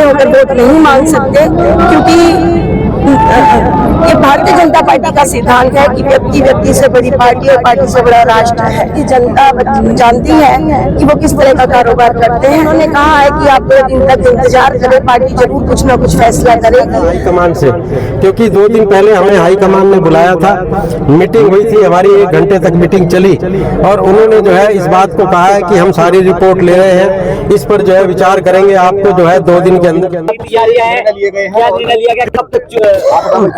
होकर वोट नहीं मांग सकते, क्योंकि ये भारतीय जनता पार्टी का सिद्धांत है कि व्यक्ति व्यक्ति से बड़ी पार्टी और पार्टी से बड़ा राष्ट्र है। कि जनता जानती है कि वो किस तरह का कारोबार करते हैं। उन्होंने कहा है कि आप 2 दिन तक इंतजार करें, पार्टी जरूर कुछ न कुछ फैसला करेगी हाईकमान से, क्योंकि 2 दिन पहले हमें हाईकमान ने बुलाया था, मीटिंग हुई थी हमारी, 1 घंटे तक मीटिंग चली और उन्होंने जो है इस बात को कहा है कि हम सारी रिपोर्ट ले रहे हैं, इस पर जो है विचार करेंगे, आपको जो है 2 दिन के अंदर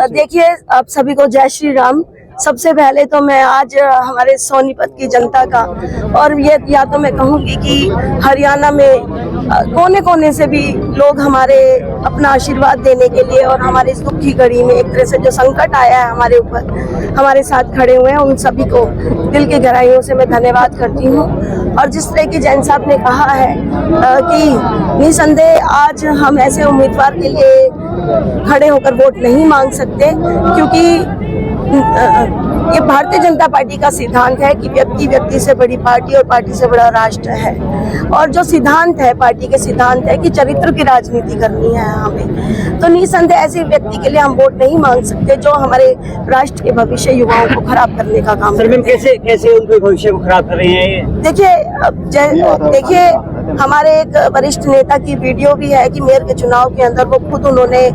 देखिए, आप सभी को जय श्री राम। सबसे पहले तो मैं आज हमारे सोनीपत की जनता का, और ये या तो मैं कहूँगी कि हरियाणा में कोने कोने से भी लोग हमारे अपना आशीर्वाद देने के लिए और हमारे इस दुख की घड़ी में एक तरह से जो संकट आया है हमारे ऊपर, हमारे साथ खड़े हुए हैं, उन सभी को दिल की गहराइयों से मैं धन्यवाद करती हूँ। और जिस तरह की जैन साहब ने कहा है कि निसंदेह आज हम ऐसे उम्मीदवार के लिए खड़े होकर वोट नहीं मांग सकते, क्योंकि ये भारतीय जनता पार्टी का सिद्धांत है कि व्यक्ति व्यक्ति से बड़ी पार्टी और पार्टी से बड़ा राष्ट्र है। और जो सिद्धांत है, पार्टी के सिद्धांत है कि चरित्र की राजनीति करनी है हमें, तो निसंदेह ऐसे व्यक्ति के लिए हम वोट नहीं मांग सकते जो हमारे राष्ट्र के भविष्य, युवाओं को खराब करने का काम करते हैं। कैसे उनके भविष्य को खराब कर रहे हैं? देखिए हमारे एक वरिष्ठ नेता की वीडियो भी है कि मेयर के चुनाव के अंदर वो खुद उन्होंने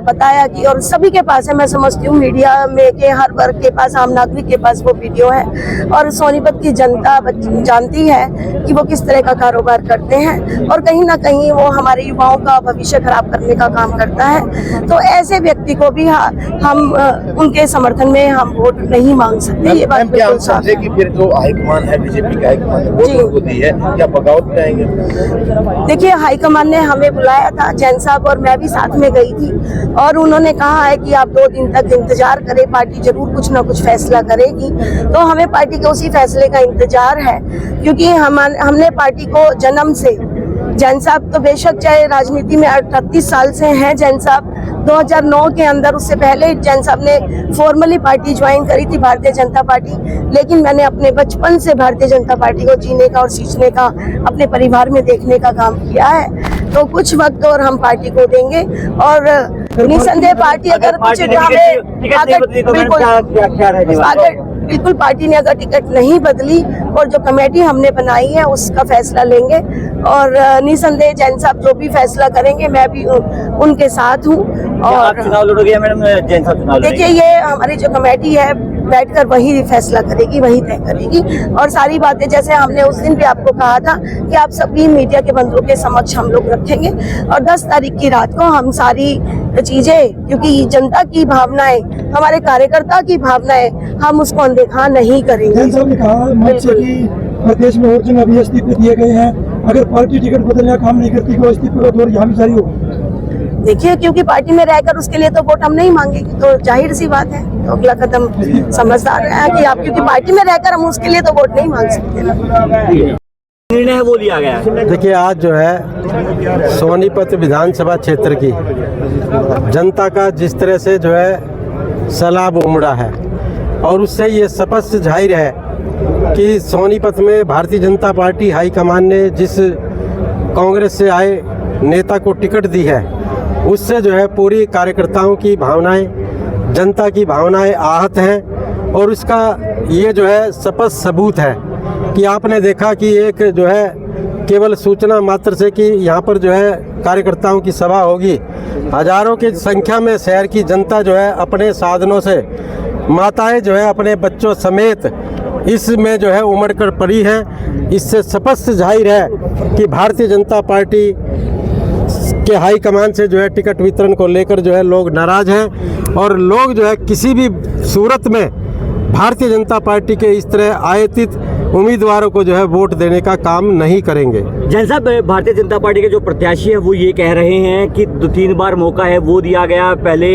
बताया कि, और सभी के पास है, मैं समझती हूँ मीडिया में के हर वर्ग के पास, आम नागरिक के पास वो वीडियो है, और सोनीपत की जनता जानती है कि वो किस तरह का कारोबार करते हैं और कहीं ना कहीं वो हमारे युवाओं का भविष्य खराब करने का काम करता है। तो ऐसे व्यक्ति को भी हम उनके समर्थन में हम वोट नहीं मांग सकते। ये बात बिल्कुल साफ है। कि फिर जो हाईकमान है, बीजेपी का हाईकमान वो दी है, क्या बगावत में आएंगे? देखिए, हाईकमान ने हमें बुलाया था, जैन साहब और मैं भी साथ में गई थी, और उन्होंने कहा है कि आप 2 दिन तक इंतजार करें, पार्टी जरूर कुछ ना कुछ फैसला करेगी। तो हमें पार्टी के उसी फैसले का इंतजार है, क्योंकि हमने पार्टी को जन्म से, जैन साहब तो बेशक चाहे राजनीति में 38 साल से हैं, जैन साहब 2009 के अंदर, उससे पहले जैन साहब ने फॉर्मली पार्टी ज्वाइन करी थी, भारतीय जनता पार्टी। लेकिन मैंने अपने बचपन से भारतीय जनता पार्टी को जीने का और सींचने का, अपने परिवार में देखने का काम किया है। तो कुछ वक्त और हम पार्टी को देंगे, और निसंदेह पार्टी अगर कुछ बिल्कुल पार्टी ने अगर टिकट नहीं बदली और जो कमेटी हमने बनाई है उसका फैसला लेंगे, और निसंदेह जैन साहब जो भी फैसला करेंगे मैं भी उनके साथ हूँ। और चुनाव लड़ोगे मैडम? जैन साहब चुनाव देखिए, ये हमारी जो कमेटी है बैठकर वही फैसला करेगी, वही तय करेगी, और सारी बातें जैसे हमने उस दिन भी आपको कहा था कि आप सभी मीडिया के बंधुओं के समक्ष हम लोग रखेंगे, और 10 तारीख की रात को हम सारी चीजें, क्योंकि जनता की भावनाएं, हमारे कार्यकर्ता की भावनाएं, हम उसको अनदेखा नहीं करेंगे। जैन साहब ने कहा मंच से कि प्रदेश में और जगह भी इस्तीफे दिए गए हैं, अगर पार्टी टिकट बदलने का काम नहीं करती तो इस्तीफे का दौर यहाँ भी जारी होगा। देखिए, क्योंकि पार्टी में रहकर उसके लिए तो वोट हम नहीं मांगेंगे, तो जाहिर सी बात है, तो अगला कदम समझदार है कि आप, क्योंकि पार्टी में रहकर हम उसके लिए तो वोट नहीं मांग सकते। निर्णय वो लिया गया है। देखिए, आज जो है सोनीपत विधानसभा क्षेत्र की जनता का जिस तरह से जो है सैलाब उमड़ा है, और उससे ये स्पष्ट जाहिर है कि सोनीपत में भारतीय जनता पार्टी हाईकमान ने जिस कांग्रेस से आए नेता को टिकट दी है, उससे जो है पूरी कार्यकर्ताओं की भावनाएं, जनता की भावनाएं आहत हैं, और उसका ये जो है स्पष्ट सबूत है कि आपने देखा कि एक जो है केवल सूचना मात्र से कि यहाँ पर जो है कार्यकर्ताओं की सभा होगी, हजारों की संख्या में शहर की जनता जो है अपने साधनों से, माताएं जो है अपने बच्चों समेत इसमें जो है उमड़ कर पड़ी हैं। इससे स्पष्ट जाहिर है कि भारतीय जनता पार्टी के हाईकमान से जो है टिकट वितरण को लेकर जो है लोग नाराज हैं, और लोग जो है किसी भी सूरत में भारतीय जनता पार्टी के इस तरह आयतित उम्मीदवारों को जो है वोट देने का काम नहीं करेंगे। जैन साहब, भारतीय जनता पार्टी के जो प्रत्याशी है वो ये कह रहे हैं कि 2-3 बार मौका है वो दिया गया। पहले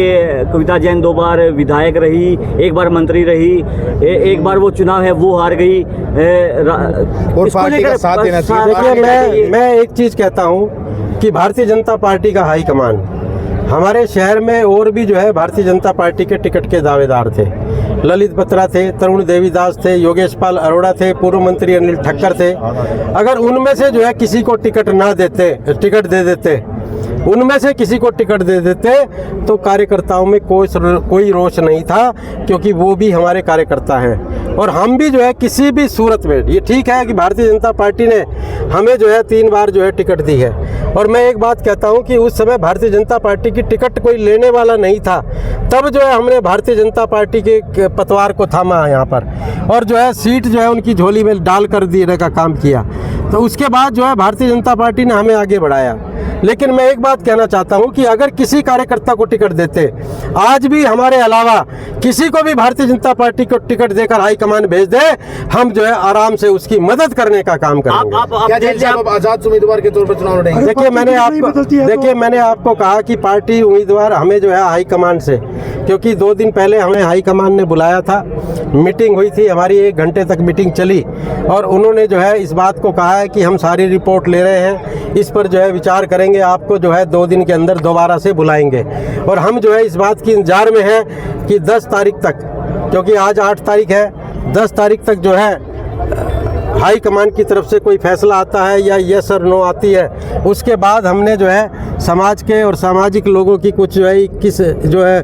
कविता जैन 2 बार विधायक रही, 1 बार मंत्री रही, 1 बार वो चुनाव है वो हार गई, और पार्टी का साथ देना चाहिए। देखिए, मैं एक चीज़ कहता हूँ कि भारतीय जनता पार्टी का हाईकमान हमारे शहर में और भी जो है भारतीय जनता पार्टी के टिकट के दावेदार थे। ललित बत्रा थे, तरुण देवीदास थे, योगेश पाल अरोड़ा थे, पूर्व मंत्री अनिल ठक्कर थे। अगर उनमें से जो है किसी को टिकट दे देते उनमें से किसी को टिकट दे देते तो कार्यकर्ताओं में कोई रोष नहीं था, क्योंकि वो भी हमारे कार्यकर्ता हैं। और हम भी जो है किसी भी सूरत में, ये ठीक है कि भारतीय जनता पार्टी ने हमें जो है 3 बार जो है टिकट दी है। और मैं एक बात कहता हूं कि उस समय भारतीय जनता पार्टी की टिकट कोई लेने वाला नहीं था, तब जो है हमने भारतीय जनता पार्टी के पतवार को थामा यहाँ पर, और जो है सीट जो है उनकी झोली में डाल कर देने का काम किया। तो उसके बाद जो है भारतीय जनता पार्टी ने हमें आगे बढ़ाया। लेकिन मैं एक बात कहना चाहता हूं कि अगर किसी कार्यकर्ता को टिकट देते, आज भी हमारे अलावा किसी को भी भारतीय जनता पार्टी को टिकट देकर हाईकमान भेज दे, हम जो है आराम से उसकी मदद करने का काम करेंगे। क्या जैसे आप आजाद उम्मीदवार के तौर पर चुनाव लड़ेंगे? देखिए मैंने आपको कहा कि पार्टी उम्मीदवार हमें जो है हाईकमान से, क्योंकि 2 दिन पहले हमें हाईकमान ने बुलाया था, मीटिंग हुई थी हमारी, 1 घंटे तक मीटिंग चली, और उन्होंने जो है इस बात को कहा है कि हम सारी रिपोर्ट ले रहे हैं, इस पर जो है विचार करेंगे, आपको जो है 2 दिन के अंदर दोबारा से बुलाएंगे। और हम जो है इस बात की इंतजार में हैं कि 10 तारीख तक, क्योंकि आज 8 तारीख है, 10 तारीख तक जो है हाई कमान की तरफ से कोई फैसला आता है या यस और नो आती है, उसके बाद हमने जो है समाज के और सामाजिक लोगों की कुछ जो है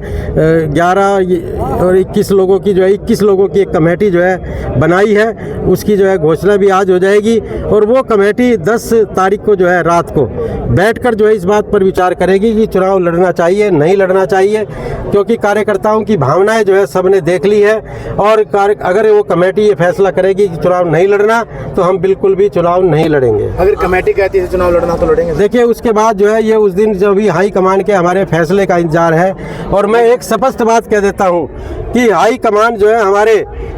11 और 21 लोगों की जो है 21 लोगों की एक कमेटी जो है बनाई है, उसकी जो है घोषणा भी आज हो जाएगी। और वो कमेटी 10 तारीख को जो है रात को बैठकर जो है इस बात पर विचार करेगी कि चुनाव लड़ना चाहिए नहीं लड़ना चाहिए, क्योंकि कार्यकर्ताओं की भावनाएं जो है सबने देख ली है। और अगर वो कमेटी ये फैसला करेगी कि चुनाव नहीं लड़ना, तो हम बिल्कुल भी चुनाव नहीं लड़ेंगे। अगर कमेटी कहती है चुनाव लड़ना तो लड़ेंगे। देखिए उसके बाद जो है ये उस दिन जो भी हाई कमान के हमारे फैसले का इंतजार है। और मैं एक स्पष्ट बात कह देता हूं कि हाई कमान जो है हमारे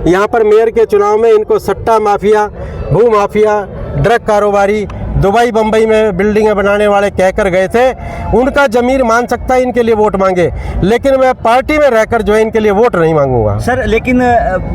यहाँ पर मेयर के चुनाव में इनको सट्टा माफिया, भू माफिया, ड्रग कारोबारी, दुबई बम्बई में बिल्डिंगें बनाने वाले कहकर गए थे। उनका जमीर मान सकता है इनके लिए वोट मांगे, लेकिन मैं पार्टी में रहकर जो है इनके लिए वोट नहीं मांगूंगा। सर लेकिन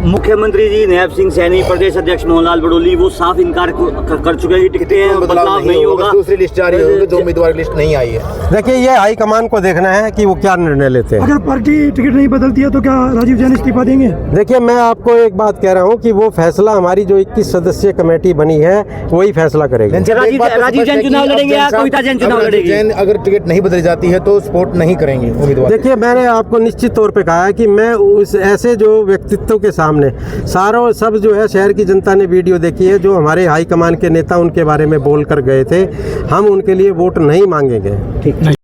मुख्यमंत्री जी नैब सिंह सैनी, प्रदेश अध्यक्ष मोहनलाल बड़ोली वो साफ इनकार कर चुके हैं, टिकटें बदलाव नहीं होगा, दूसरी लिस्ट जारी होगी, जो उम्मीदवार लिस्ट नहीं आई है। देखिए ये हाईकमान को देखना है कि वो क्या निर्णय लेते हैं। अगर पार्टी टिकट नहीं बदलती है तो क्या राजीव जैन इस्तीफा देंगे? देखिए मैं आपको एक बात कह रहा हूँ कि वो फैसला हमारी जो 21 सदस्यीय कमेटी बनी है वही फैसला करेगी। राजीव जैन चुनाव लड़ेंगे या कविता जैन चुनाव लड़ेगी? अगर टिकट नहीं बदली जाती है तो सपोर्ट नहीं करेंगे उम्मीदवार। देखिए मैंने आपको निश्चित तौर पे कहा है कि मैं उस ऐसे जो व्यक्तित्व के सामने सारों सब जो है शहर की जनता ने वीडियो देखी है, जो हमारे हाईकमान के नेता उनके बारे में बोल कर गए थे, हम उनके लिए वोट नहीं मांगेंगे। ठीक।